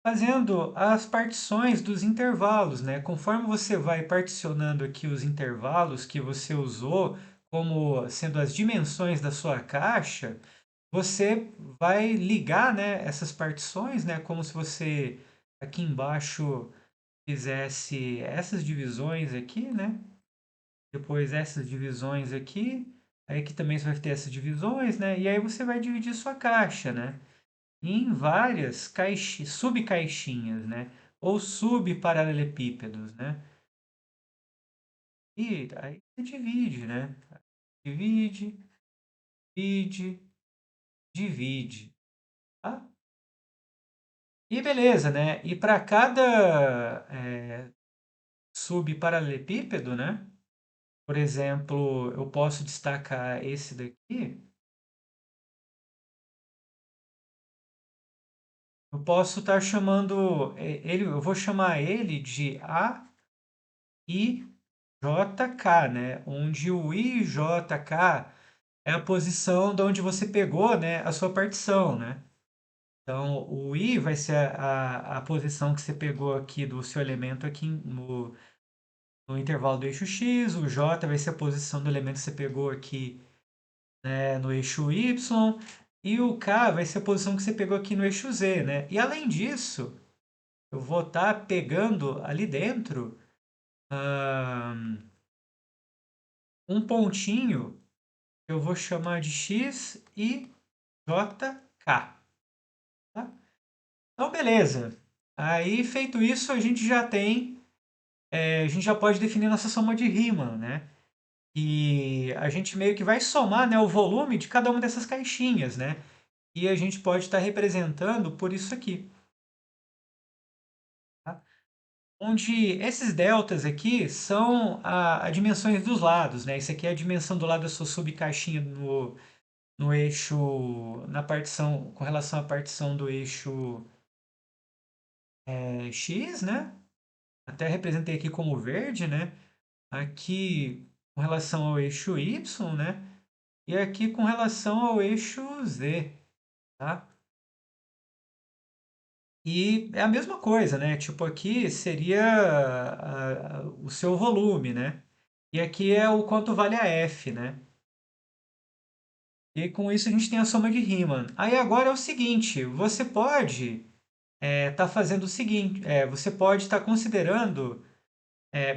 Fazendo as partições dos intervalos, né? Conforme você vai particionando aqui os intervalos que você usou como sendo as dimensões da sua caixa, você vai ligar, né, essas partições, né, como se você aqui embaixo fizesse essas divisões aqui, né? Depois essas divisões aqui, aí aqui também você vai ter essas divisões, né? E aí você vai dividir sua caixa, né? Em várias subcaixinhas, né? Ou subparalelepípedos, né? E aí você divide, né? Divide, divide, divide, tá? E beleza, né? E para cada subparalelepípedo, né? Por exemplo, eu posso destacar esse daqui. Eu posso estar chamando ele, eu vou chamar ele de AIJK, né? Onde o IJK é a posição de onde você pegou, né, a sua partição, né? Então, o I vai ser a posição que você pegou aqui do seu elemento aqui no intervalo do eixo X, o J vai ser a posição do elemento que você pegou aqui, né, no eixo Y, e o K vai ser a posição que você pegou aqui no eixo Z, né? E além disso, eu vou estar pegando ali dentro um pontinho que eu vou chamar de X e JK, tá? Então, beleza. Aí, feito isso, a gente já tem, a gente já pode definir nossa soma de Riemann, né? E a gente meio que vai somar, né, o volume de cada uma dessas caixinhas, né? E a gente pode estar representando por isso aqui, tá? Onde esses deltas aqui são as dimensões dos lados, né? Isso aqui é a dimensão do lado da sua subcaixinha no eixo, na partição, com relação à partição do eixo X, né? Até representei aqui como verde, né? Aqui com relação ao eixo Y, né? E aqui com relação ao eixo Z, tá? E é a mesma coisa, né? Tipo, aqui seria o seu volume, né? E aqui é o quanto vale a F, né? E com isso a gente tem a soma de Riemann. Aí agora é o seguinte, você pode estar fazendo o seguinte, você pode estar considerando,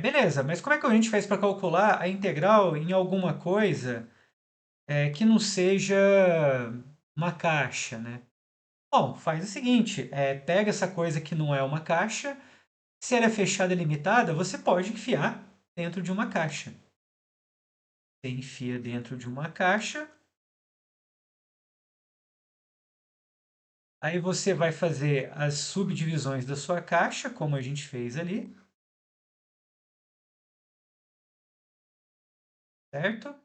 beleza, mas como é que a gente faz para calcular a integral em alguma coisa que não seja uma caixa, né? Bom, faz o seguinte, pega essa coisa que não é uma caixa, se ela é fechada e limitada, você pode enfiar dentro de uma caixa. Você enfia dentro de uma caixa, aí você vai fazer as subdivisões da sua caixa, como a gente fez ali, certo?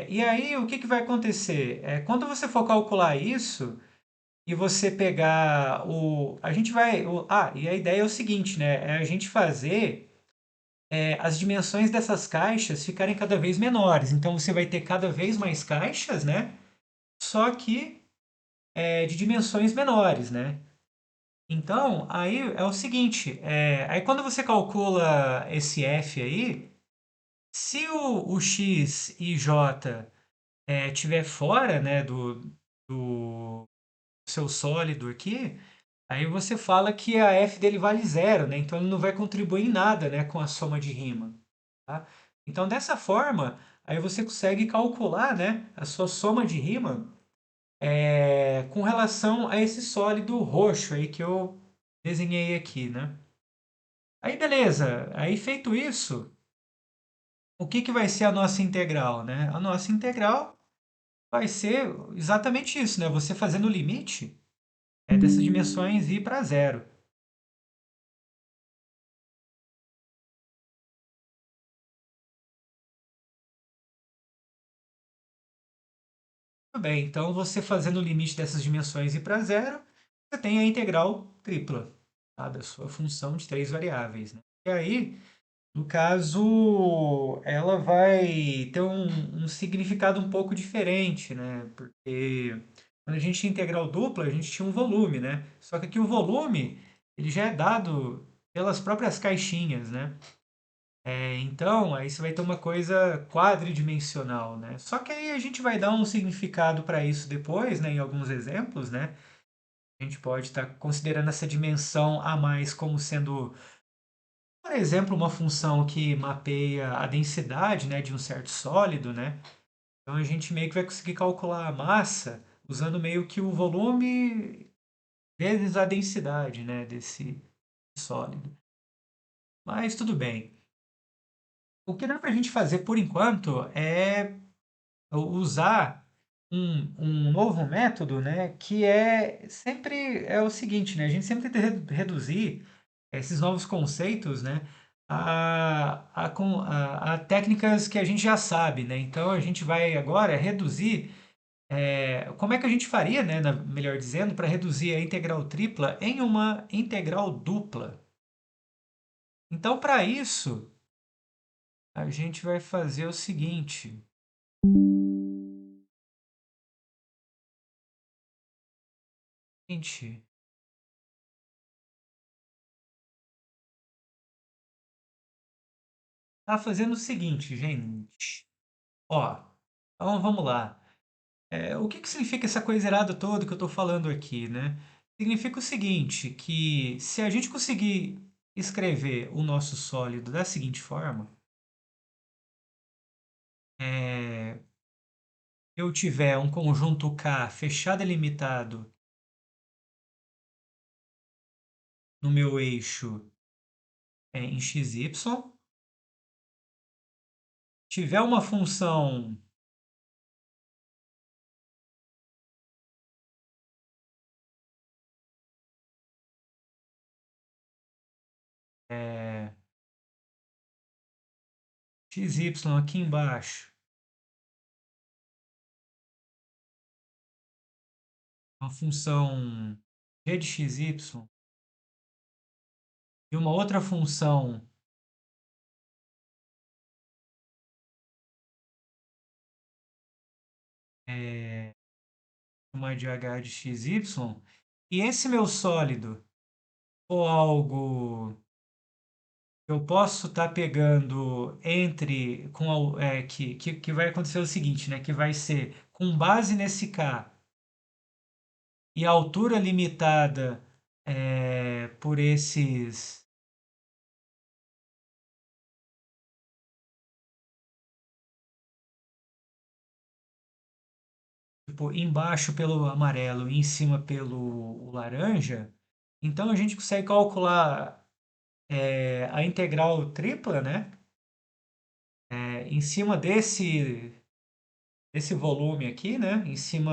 E aí, o que que vai acontecer? Quando você for calcular isso e você pegar o... A gente vai... e a ideia é o seguinte, né? É a gente fazer as dimensões dessas caixas ficarem cada vez menores. Então, você vai ter cada vez mais caixas, né? Só que de dimensões menores, né? Então, aí é o seguinte, aí quando você calcula esse f aí, se o x e j tiver fora, né, do seu sólido aqui, aí você fala que a f dele vale zero, né? Então ele não vai contribuir em nada, né, com a soma de Riemann, tá? Então dessa forma, aí você consegue calcular, né, a sua soma de Riemann com relação a esse sólido roxo aí que eu desenhei aqui, né? Aí beleza, aí feito isso, o que que vai ser a nossa integral, né? A nossa integral vai ser exatamente isso, né? Você fazendo o limite dessas dimensões ir para zero. Tudo bem, então você fazendo o limite dessas dimensões ir para zero, você tem a integral tripla, tá? Da sua função de três variáveis, né? E aí, no caso, ela vai ter um significado um pouco diferente, né? Porque quando a gente tinha integral dupla, a gente tinha um volume, né? Só que aqui o volume, ele já é dado pelas próprias caixinhas, né? Então, aí você vai ter uma coisa quadridimensional, né? Só que aí a gente vai dar um significado para isso depois, né? Em alguns exemplos, né? A gente pode estar considerando essa dimensão a mais como sendo, por exemplo, uma função que mapeia a densidade, né, de um certo sólido, né? Então a gente meio que vai conseguir calcular a massa usando meio que o volume vezes a densidade, né, desse sólido. Mas tudo bem. O que dá para a gente fazer por enquanto é usar um novo método, né, que é sempre é o seguinte, né, a gente sempre tenta reduzir esses novos conceitos, né, a técnicas que a gente já sabe, né? Então a gente vai agora reduzir, como é que a gente faria, né, melhor dizendo, para reduzir a integral tripla em uma integral dupla. Então, para isso, a gente vai fazer o seguinte. Gente, tá fazendo o seguinte, gente. Ó, então vamos lá. O que que significa essa coisa errada toda que eu estou falando aqui, né? Significa o seguinte, que se a gente conseguir escrever o nosso sólido da seguinte forma, é, eu tiver um conjunto K fechado e limitado no meu eixo em xy, tiver uma função é, xy aqui embaixo, uma função g de xy e uma outra função é, uma de h de xy, e esse meu sólido ou algo que eu posso estar pegando entre que vai acontecer o seguinte, né? Que vai ser com base nesse K e a altura limitada por esses tipo, embaixo pelo amarelo e em cima pelo laranja, então a gente consegue calcular a integral tripla, né? Em cima desse volume aqui, né? Em cima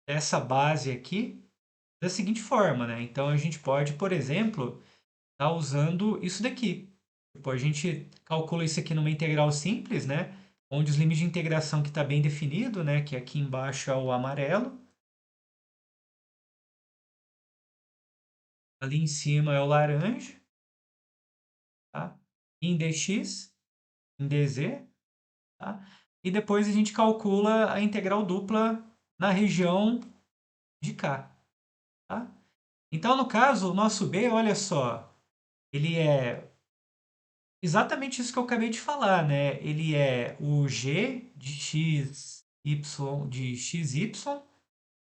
dessa base aqui, da seguinte forma, né? Então a gente pode, por exemplo, estar usando isso daqui. Tipo, a gente calcula isso aqui numa integral simples, né? Onde os limites de integração que está bem definido, né? Que aqui embaixo é o amarelo, ali em cima é o laranja, tá? Em dx, em dz, tá? E depois a gente calcula a integral dupla na região de cá, tá? Então, no caso, o nosso B, olha só, ele é exatamente isso que eu acabei de falar, né? Ele é o g de x, y, de xy,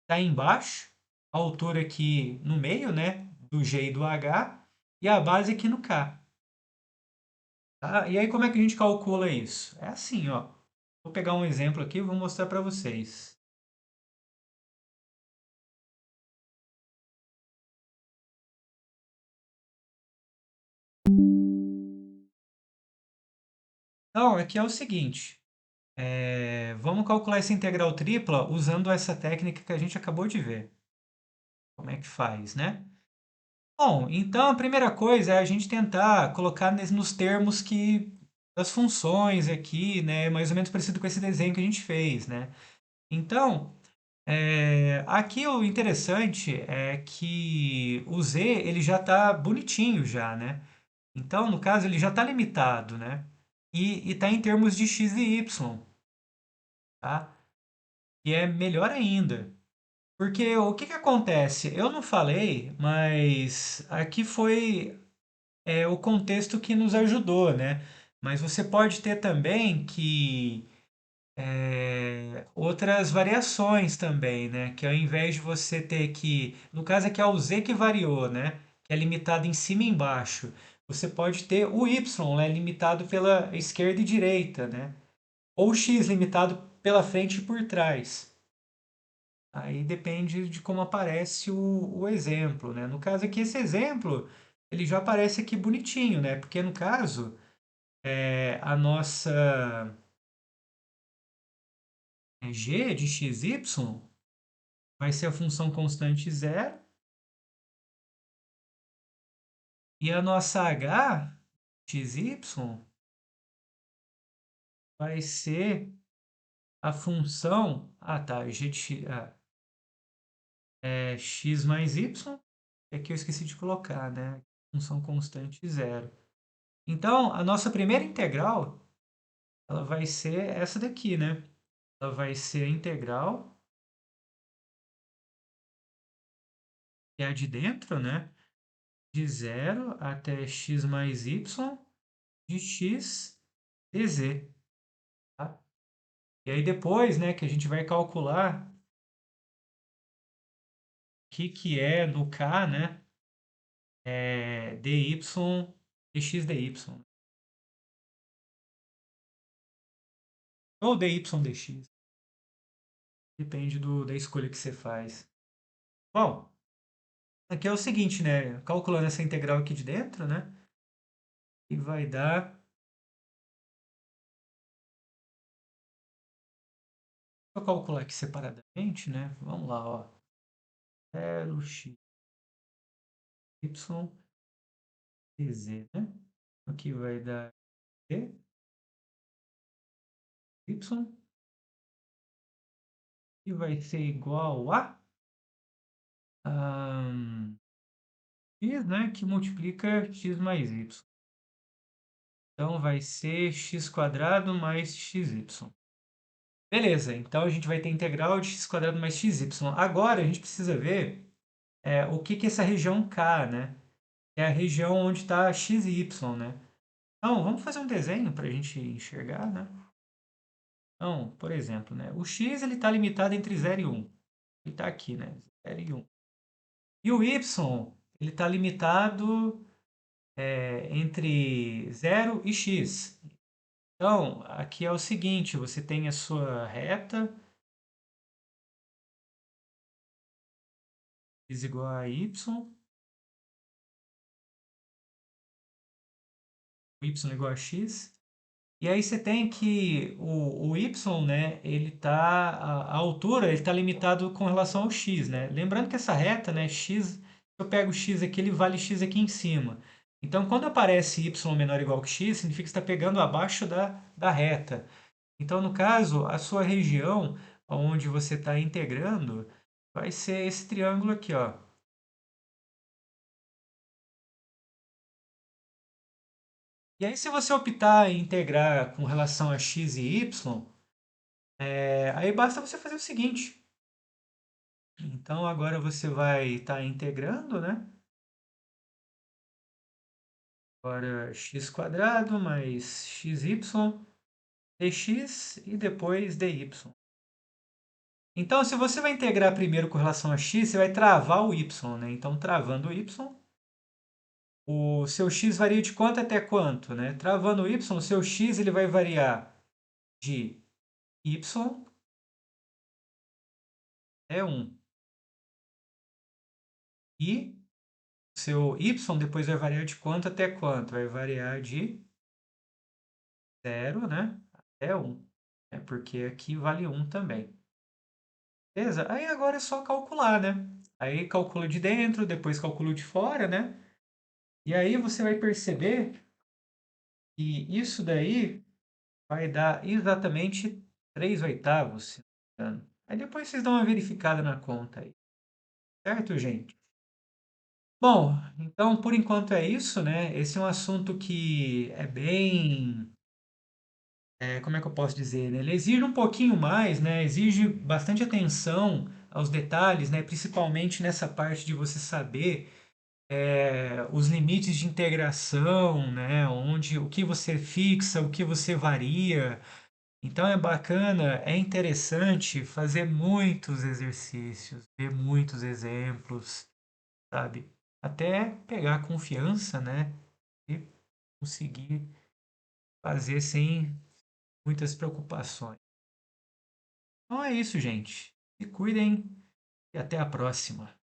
tá embaixo, a altura aqui no meio, né? Do g e do h, e a base aqui no k. Tá? E aí, como é que a gente calcula isso? É assim, ó. Vou pegar um exemplo aqui e vou mostrar para vocês. Então, aqui é o seguinte. Vamos calcular essa integral tripla usando essa técnica que a gente acabou de ver. Como é que faz, né? Bom, então a primeira coisa é a gente tentar colocar nos termos que das funções aqui, né? Mais ou menos parecido com esse desenho que a gente fez, né? Então, Aqui o interessante é que o Z ele já está bonitinho já, né? Então, no caso, ele já está limitado, né? E está em termos de x e y, tá? E é melhor ainda. Porque o que que acontece? Eu não falei, mas aqui foi o contexto que nos ajudou, né? Mas você pode ter também que outras variações também, né? Que ao invés de você ter que, no caso aqui é o z que variou, né? Que é limitado em cima e embaixo. Você pode ter o y, né? Limitado pela esquerda e direita, né? Ou o x limitado pela frente e por trás. Aí depende de como aparece o exemplo, né? No caso aqui, esse exemplo, ele já aparece aqui bonitinho, né? Porque no caso, a nossa g de xy vai ser a função constante zero e a nossa h xy vai ser a função, tá, g de x, x mais y, é que eu esqueci de colocar, né? Função constante zero. Então, a nossa primeira integral, ela vai ser essa daqui, né? Ela vai ser a integral, que é a de dentro, né? De zero até x mais y de x dz, tá? E aí depois, né, que a gente vai calcular o que é no k, né? Dy dx dy. Ou dy dx. Depende da escolha que você faz. Bom, aqui é o seguinte, né? Calculando essa integral aqui de dentro, né? E vai dar. Vou calcular aqui separadamente, né? Vamos lá, ó. 0x y dz, né? Aqui vai dar d, y, e vai ser igual a x, né? Que multiplica x mais y. Então, vai ser x quadrado mais xy. Beleza, então a gente vai ter integral de x quadrado mais xy. Agora, a gente precisa ver o que que é essa região K, né? É a região onde está x e y, né? Então, vamos fazer um desenho para a gente enxergar, né? Então, por exemplo, né? O x ele está limitado entre 0 e 1. Ele está aqui, né? 0 e 1. E o y, ele está limitado entre 0 e x. Então, aqui é o seguinte, você tem a sua reta, x igual a y, o y igual a x. E aí você tem que o y, né, ele tá, a altura, ele está limitado com relação ao x, né? Lembrando que essa reta, né, x, se eu pego o x aqui, ele vale x aqui em cima. Então, quando aparece y menor ou igual que x, significa que está pegando abaixo da reta. Então, no caso, a sua região onde você está integrando vai ser esse triângulo aqui, ó. E aí, se você optar em integrar com relação a x e y, aí basta você fazer o seguinte. Então, agora você vai estar integrando, né? Agora, x quadrado mais xy dx e depois dy. Então, se você vai integrar primeiro com relação a x, você vai travar o y, né? Então, travando o y, o seu x varia de quanto até quanto, né? Travando o y, o seu x ele vai variar de y até 1. E o seu y depois vai variar de quanto até quanto? Vai variar de 0, né? Até 1. É porque aqui vale 1 também. Beleza? Aí agora é só calcular, né? Aí calcula de dentro, depois calcula de fora, né? E aí você vai perceber que isso daí vai dar exatamente 3 oitavos, se não me engano. Aí depois vocês dão uma verificada na conta aí, certo, gente? Bom, então por enquanto é isso, né? Esse é um assunto que é bem, como é que eu posso dizer, né? Ele exige um pouquinho mais, né? Exige bastante atenção aos detalhes, né? Principalmente nessa parte de você saber os limites de integração, né? Onde, o que você fixa, o que você varia. Então é bacana, é interessante fazer muitos exercícios, ver muitos exemplos, sabe? Até pegar confiança, né? E conseguir fazer sem muitas preocupações. Então é isso, gente. Se cuidem e até a próxima.